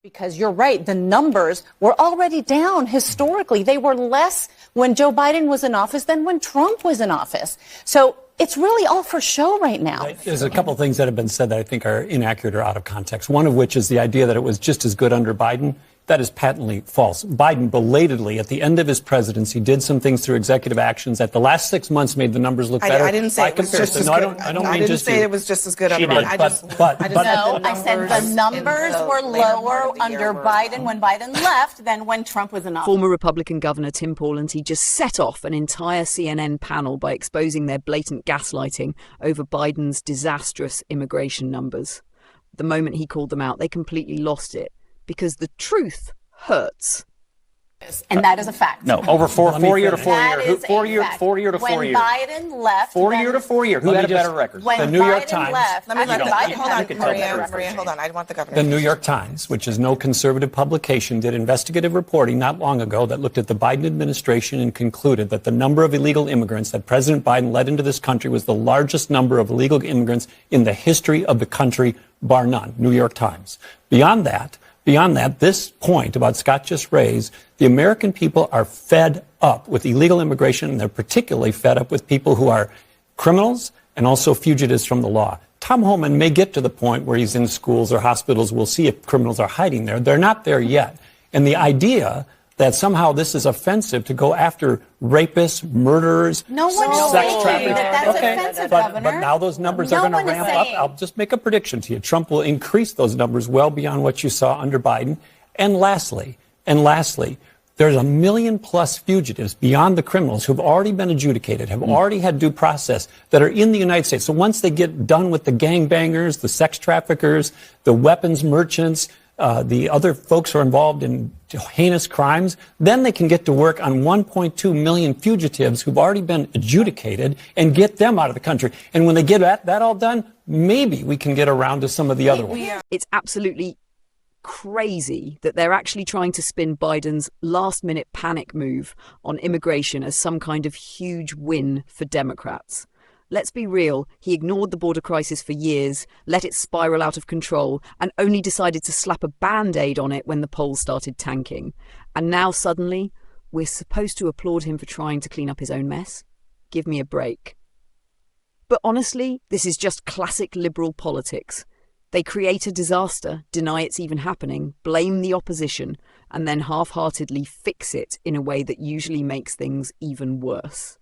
Because you're right, the numbers were already down historically. They were less when Joe Biden was in office than when Trump was in office. So it's really all for show right now. There's a couple of things that have been said that I think are inaccurate or out of context. One of which is the idea that it was just as good under Biden. That is patently false. Biden belatedly, at the end of his presidency, did some things through executive actions that the last 6 months made the numbers look better. I didn't say it was just as good. I didn't say it was just as good under Biden. I said the numbers were lower under Biden when Biden left than when Trump was in office. Former Republican Governor Tim Pawlenty just set off an entire CNN panel by exposing their blatant gaslighting over Biden's disastrous immigration numbers. The moment he called them out, they completely lost it. Because the truth hurts. And that is a fact. No, over 4 year to 4 year. 4 year to 4 year. When Biden left. 4 year to 4 year. Who had a better record? When the New York Biden Times. left. Hold on, Maria, hold on. I want the governor. The New York Times, which is no conservative publication, did investigative reporting not long ago that looked at the Biden administration and concluded that the number of illegal immigrants that President Biden led into this country was the largest number of illegal immigrants in the history of the country, bar none. New York Times. Beyond that, this point about Scott just raised, the American people are fed up with illegal immigration, and they're particularly fed up with people who are criminals and also fugitives from the law. Tom Homan may get to the point where he's in schools or hospitals. We'll see if criminals are hiding there. They're not there yet. And the idea that somehow this is offensive to go after rapists, murderers, no one's sex saying traffickers. that that's offensive, Governor. But now those numbers are going to ramp up. I'll just make a prediction to you. Trump will increase those numbers well beyond what you saw under Biden. And lastly, there's 1 million plus fugitives beyond the criminals who've already been adjudicated, have already had due process, that are in the United States. So once they get done with the gangbangers, the sex traffickers, the weapons merchants, the other folks who are involved in heinous crimes, then they can get to work on 1.2 million fugitives who've already been adjudicated and get them out of the country. And when they get that all done, maybe we can get around to some of the other ones. It's absolutely crazy that they're actually trying to spin Biden's last-minute panic move on immigration as some kind of huge win for Democrats. Let's be real, he ignored the border crisis for years, let it spiral out of control, and only decided to slap a band-aid on it when the polls started tanking. And now suddenly, we're supposed to applaud him for trying to clean up his own mess? Give me a break. But honestly, this is just classic liberal politics. They create a disaster, deny it's even happening, blame the opposition, and then half-heartedly fix it in a way that usually makes things even worse.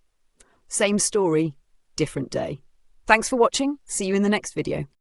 Same story, different day. Thanks for watching. See you in the next video.